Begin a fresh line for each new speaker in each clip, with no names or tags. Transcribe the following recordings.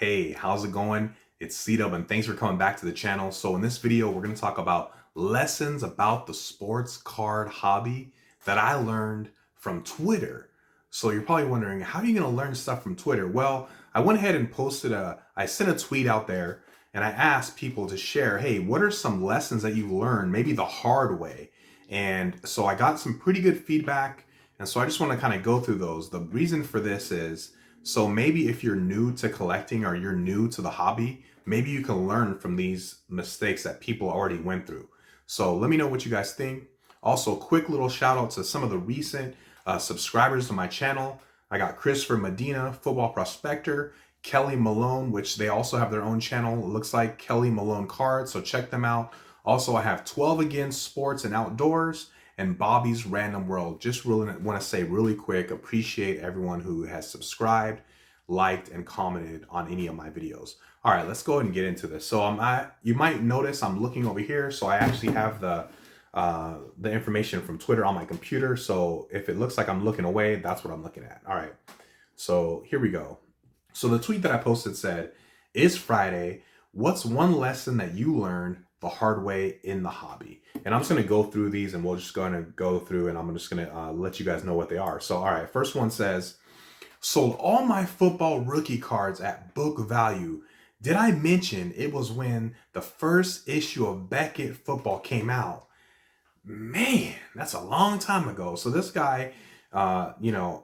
Hey, how's it going? It's Cdub and thanks for coming back to the channel. So in this video, we're going to talk about lessons about the sports card hobby that I learned from Twitter. So you're probably wondering, how are you going to learn stuff from Twitter? Well, I went ahead and I sent a tweet out there and I asked people to share, hey, what are some lessons that you've learned, maybe the hard way? And so I got some pretty good feedback. And so I just want to kind of go through those. The reason for this is, so maybe if you're new to collecting or you're new to the hobby, maybe you can learn from these mistakes that people already went through. So let me know what you guys think. Also, quick little shout out to some of the recent subscribers to my channel. I got Christopher Medina, Football Prospector, Kelly Malone, which they also have their own channel. It looks like Kelly Malone Cards, so check them out. Also, I have 12 Again Sports and Outdoors and Bobby's Random World. Just really want to say really quick, appreciate everyone who has subscribed, liked, and commented on any of my videos. All right, let's go ahead and get into this. So you might notice I'm looking over here. So I actually have the information from Twitter on my computer. So if it looks like I'm looking away, that's what I'm looking at. All right, so here we go. So the tweet that I posted said, "It's Friday. What's one lesson that you learned the hard way in the hobby?" And I'm just going to go through these and we're just going to go through and I'm just going to let you guys know what they are. So, all right, first one says, "Sold all my football rookie cards at book value. Did I mention it was when the first issue of Beckett Football came out?" Man, that's a long time ago. So this guy,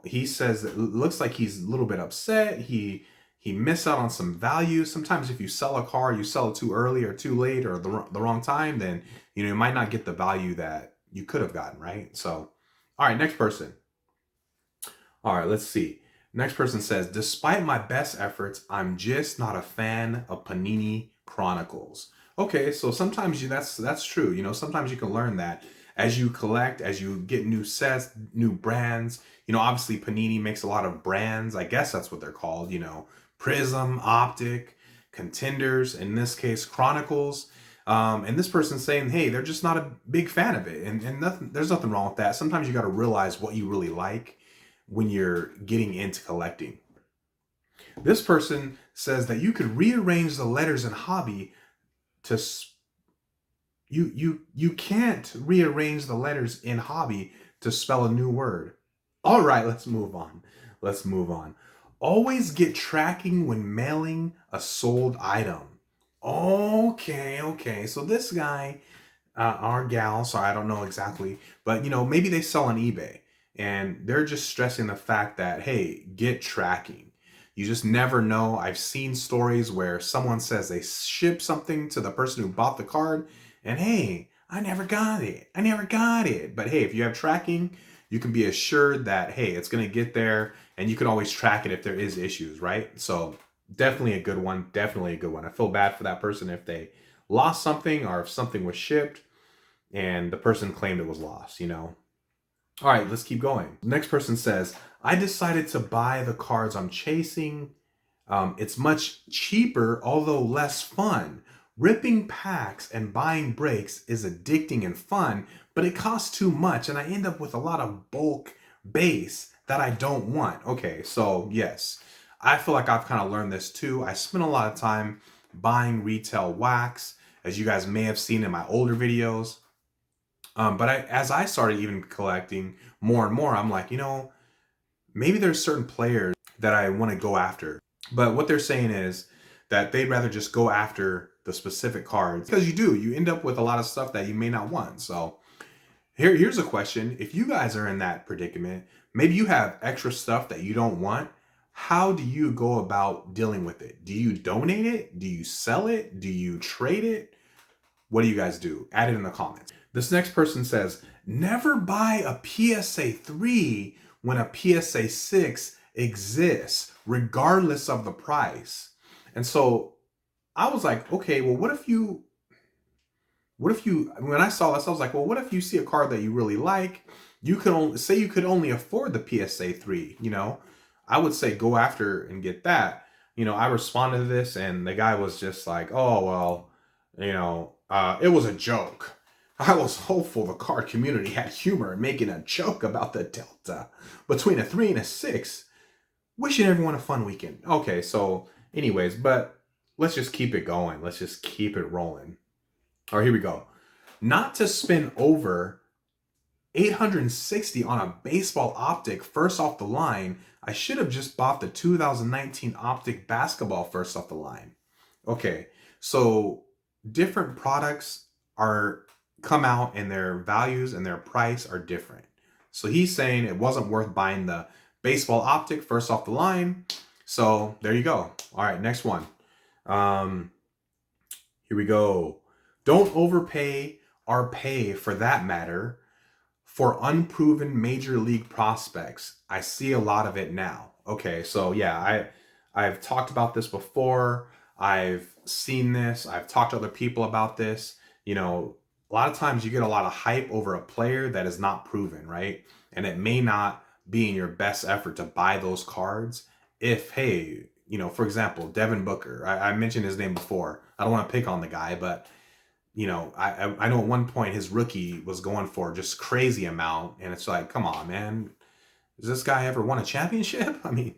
he says it looks like he's a little bit upset. He missed out on some value. Sometimes if you sell a car, you sell it too early or too late or the wrong time, then you might not get the value that you could have gotten, right? So, all right, next person. All right, let's see. Next person says, "Despite my best efforts, I'm just not a fan of Panini Chronicles." Okay, so sometimes that's true. Sometimes you can learn that as you collect, as you get new sets, new brands. Obviously Panini makes a lot of brands. I guess that's what they're called. Prism, Optic, Contenders. In this case, Chronicles. And this person's saying, hey, they're just not a big fan of it, and there's nothing wrong with that. Sometimes you got to realize what you really like when you're getting into collecting. This person says that you could rearrange the letters in hobby to you can't rearrange the letters in hobby to spell a new word. All right, let's move on. "Always get tracking when mailing a sold item." Okay. So this guy, or gal, sorry, I don't know exactly, but maybe they sell on eBay and they're just stressing the fact that, hey, get tracking. You just never know. I've seen stories where someone says they ship something to the person who bought the card and, hey, I never got it. But hey, if you have tracking, you can be assured that, hey, it's going to get there and you can always track it if there is issues, right? So definitely a good one. I feel bad for that person if they lost something or if something was shipped and the person claimed it was lost. All right, let's keep going. The next person says, "I decided to buy the cards I'm chasing. It's much cheaper, although less fun. Ripping packs and buying breaks is addicting and fun, but it costs too much and I end up with a lot of bulk base that I don't want." Okay, so yes, I feel like I've kind of learned this too. I spent a lot of time buying retail wax, as you guys may have seen in my older videos. But as I started even collecting more and more, I'm like, maybe there's certain players that I want to go after. But what they're saying is that they'd rather just go after the specific cards because you end up with a lot of stuff that you may not want. So here's a question. If you guys are in that predicament, maybe you have extra stuff that you don't want. How do you go about dealing with it? Do you donate it? Do you sell it? Do you trade it? What do you guys do? Add it in the comments. This next person says, "Never buy a PSA 3 when a PSA 6 exists, regardless of the price." And so I was like, okay, well, when I saw this, I was like, well, what if you see a card that you really like? You could only afford the PSA 3, I would say go after and get that. I responded to this and the guy was just like, "Oh, well, it was a joke. I was hopeful the card community had humor in making a joke about the delta between a 3 and a 6. Wishing everyone a fun weekend." Okay, so Anyways, but let's just keep it going. Let's just keep it rolling. All right, here we go. Not to spend over 860 on a baseball optic first off the line, I should have just bought the 2019 optic basketball first off the line. Okay, so different products are come out and their values and their price are different. So he's saying it wasn't worth buying the baseball optic first off the line. So there you go. All right, next one. Um, Here we go. Don't overpay or pay for that matter for unproven major league prospects. I see a lot of it now. Okay, so yeah, I've talked about this before. I've seen this. I've talked to other people about this. You know, a lot of times you get a lot of hype over a player that is not proven, right? And it may not be in your best effort to buy those cards if, hey, you know, for example, Devin Booker. I mentioned his name before. I don't want to pick on the guy, but you know, I know at one point his rookie was going for just crazy amount, and it's like, come on, man, has this guy ever won a championship? I mean,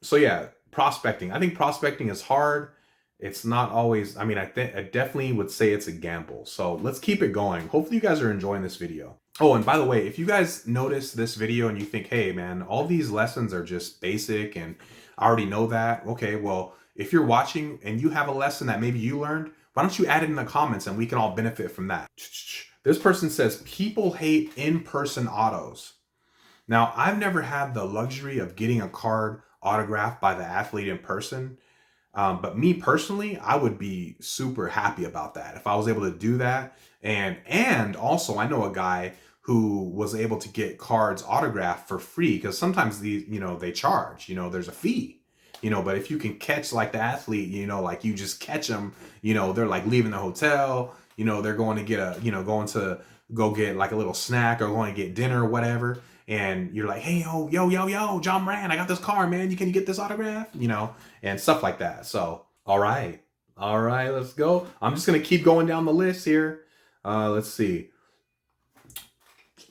so yeah, prospecting. I think prospecting is hard. It's not always. I mean, I definitely would say it's a gamble. So let's keep it going. Hopefully, you guys are enjoying this video. Oh, and by the way, if you guys notice this video and you think, hey, man, all these lessons are just basic and I already know that. Okay, well, if you're watching and you have a lesson that maybe you learned, why don't you add it in the comments and we can all benefit from that. This person says, people hate in-person autos. Now, I've never had the luxury of getting a card autographed by the athlete in person. But me personally, I would be super happy about that if I was able to do that. And also, I know a guy who was able to get cards autographed for free because sometimes these, you know, they charge. You know, there's a fee. You know, but if you can catch like the athlete, you know, like you just catch them, you know, they're like leaving the hotel, you know, they're going to get a, you know, going to go get like a little snack or going to get dinner or whatever. And you're like, hey, yo, John Moran, I got this card, man. Can you get this autograph? You know, and stuff like that. So, all right, let's go. I'm just going to keep going down the list here. Let's see.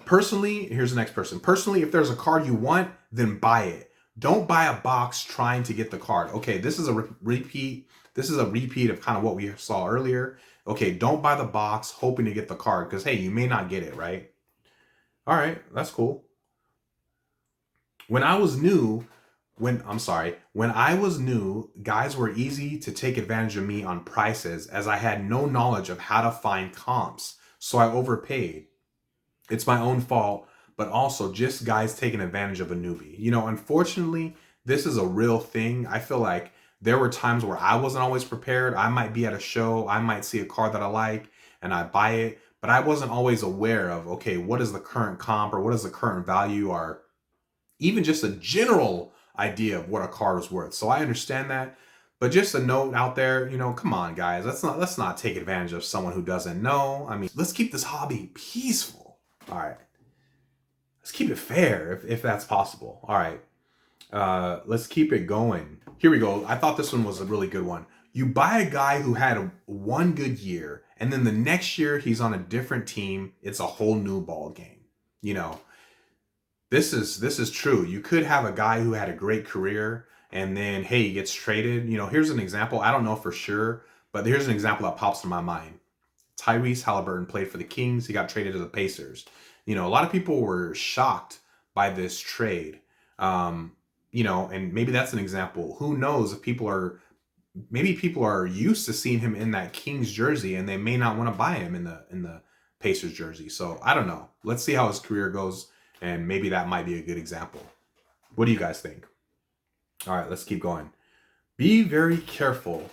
Personally, here's the next person. Personally, if there's a card you want, then buy it. Don't buy a box trying to get the card. Okay, this is a repeat. This is a repeat of kind of what we saw earlier. Okay, don't buy the box hoping to get the card because, hey, you may not get it, right? All right, that's cool. When I was new, guys were easy to take advantage of me on prices as I had no knowledge of how to find comps. So I overpaid. It's my own fault, but also just guys taking advantage of a newbie. You know, unfortunately, this is a real thing. I feel like there were times where I wasn't always prepared. I might be at a show, I might see a card that I like and I buy it, but I wasn't always aware of, okay, what is the current comp or what is the current value or even just a general idea of what a card is worth. So I understand that. But just a note out there, you know, come on, guys. Let's not take advantage of someone who doesn't know. I mean, let's keep this hobby peaceful. All right. Let's keep it fair if that's possible. All right. Let's keep it going. Here we go. I thought this one was a really good one. You buy a guy who had one good year, and then the next year he's on a different team. It's a whole new ball game. You know, this is true. You could have a guy who had a great career and then, hey, he gets traded. You know, here's an example. I don't know for sure, but here's an example that pops in my mind. Tyrese Halliburton played for the Kings. He got traded to the Pacers. You know, a lot of people were shocked by this trade. You know, and maybe that's an example. Who knows if maybe people are used to seeing him in that Kings jersey and they may not want to buy him in the Pacers jersey. So I don't know. Let's see how his career goes. And maybe that might be a good example. What do you guys think? All right, let's keep going. Be very careful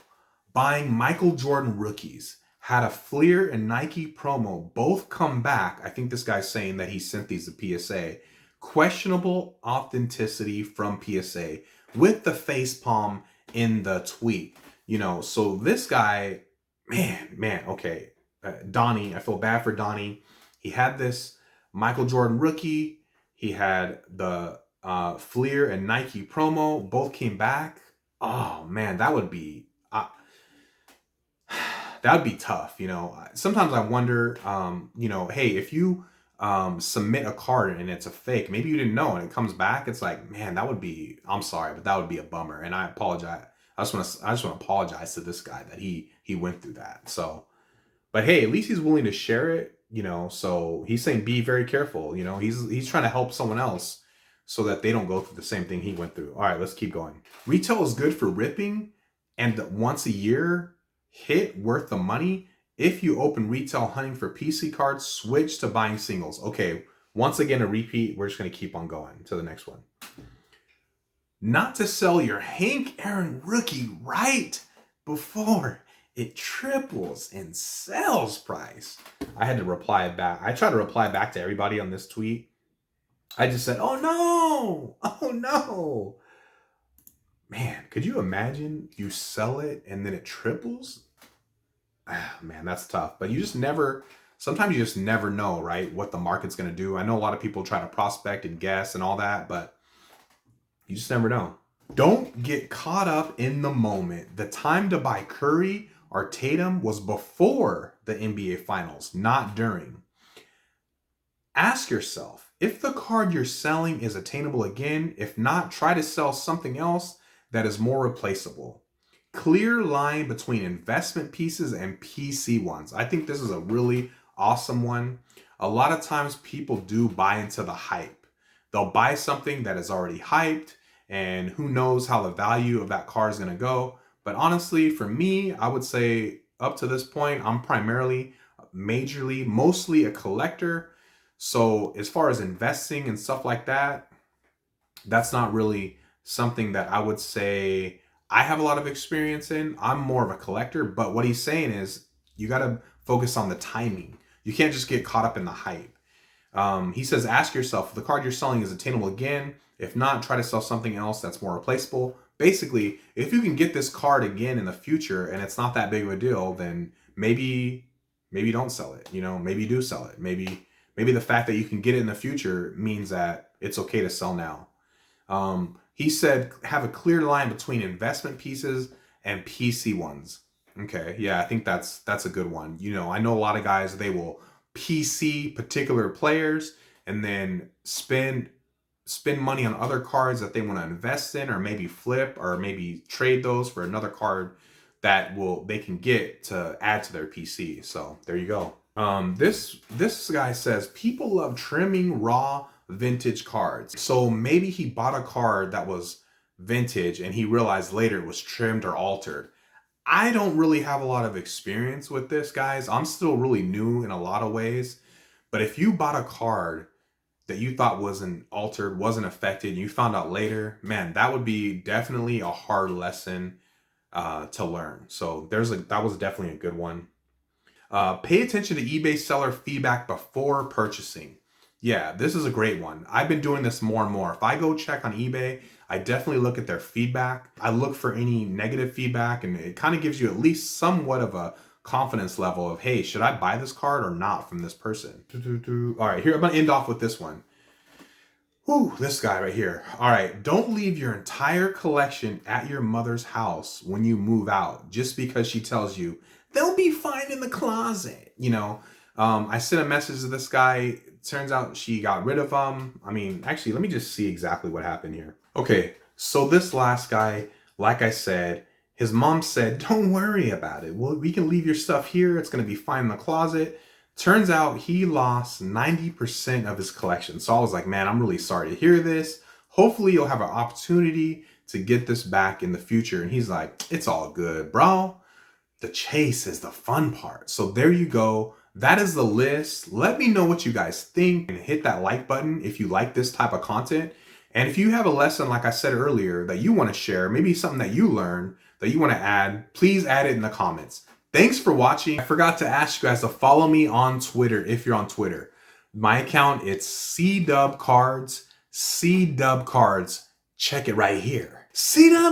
buying Michael Jordan rookies. Had a Fleer and Nike promo both come back. I think this guy's saying that he sent these to PSA. Questionable authenticity from PSA with the facepalm in the tweet. You know, so this guy, man, okay. Donnie, I feel bad for Donnie. He had this Michael Jordan rookie. He had the Fleer and Nike promo. Both came back. Oh, man, that would be tough. You know, sometimes I wonder, you know, hey, if you submit a card and it's a fake, maybe you didn't know and it comes back. It's like, man, I'm sorry, but that would be a bummer. And I I just want to apologize to this guy that he went through that. So, but hey, at least he's willing to share it, you know. So he's saying be very careful, you know. He's trying to help someone else so that they don't go through the same thing he went through. All right, let's keep going. Retail is good for ripping and once a year hit worth the money. If you open retail hunting for PC cards, switch to buying singles. Okay, once again, a repeat. We're just going to keep on going to the next one. Not to sell your Hank Aaron rookie right before it triples in sales price. I had to reply back. I tried to reply back to everybody on this tweet. I just said, oh no, oh no. Man, could you imagine you sell it and then it triples? Ah, man, that's tough. But you just never, sometimes you just never know, right, what the market's going to do. I know a lot of people try to prospect and guess and all that, but you just never know. Don't get caught up in the moment. The time to buy Curry or Tatum was before the NBA Finals, not during. Ask yourself, if the card you're selling is attainable again, if not, try to sell something else that is more replaceable. Clear line between investment pieces and PC ones. I think this is a really awesome one. A lot of times people do buy into the hype. They'll buy something that is already hyped, and who knows how the value of that car is going to go. But honestly, for me, I would say up to this point, I'm primarily, mostly a collector. So as far as investing and stuff like that, that's not really something that I would say I have a lot of experience in. I'm more of a collector, but what he's saying is you got to focus on the timing. You can't just get caught up in the hype. He says, ask yourself if the card you're selling is attainable again. If not, try to sell something else that's more replaceable. Basically, if you can get this card again in the future and it's not that big of a deal, then maybe don't sell it. You know, maybe do sell it. Maybe the fact that you can get it in the future means that it's okay to sell now. He said, have a clear line between investment pieces and PC ones. Okay, yeah, I think that's a good one. You know, I know a lot of guys, they will PC particular players and then spend money on other cards that they want to invest in, or maybe flip, or maybe trade those for another card that they can get to add to their PC. So there you go. This guy says people love trimming raw vintage cards. So maybe he bought a card that was vintage and he realized later it was trimmed or altered. I don't really have a lot of experience with this, guys. I'm still really new in a lot of ways. But if you bought a card that you thought wasn't altered, wasn't affected, and you found out later, man, that would be definitely a hard lesson to learn. So that was definitely a good one. Pay attention to eBay seller feedback before purchasing. Yeah, this is a great one. I've been doing this more and more. If I go check on eBay, I definitely look at their feedback. I look for any negative feedback, and it kind of gives you at least somewhat of a confidence level of, hey, should I buy this card or not from this person? All right, here, I'm going to end off with this one. Whew, this guy right here. All right, don't leave your entire collection at your mother's house when you move out just because she tells you they'll be fine in the closet. You know, I sent a message to this guy. Turns out she got rid of them. I mean, actually, let me just see exactly what happened here. Okay, so this last guy, like I said, his mom said, don't worry about it. Well, we can leave your stuff here. It's going to be fine in the closet. Turns out he lost 90% of his collection. So I was like, man, I'm really sorry to hear this. Hopefully you'll have an opportunity to get this back in the future. And he's like, it's all good, bro. The chase is the fun part. So there you go. That is the list. Let me know what you guys think and hit that like button if you like this type of content. And if you have a lesson, like I said earlier, that you want to share, maybe something that you learned that you want to add, please add it in the comments. Thanks for watching. I forgot to ask you guys to follow me on Twitter if you're on Twitter. My account, it's Cdub Cards. Cdub Cards. Check it right here. Cdub!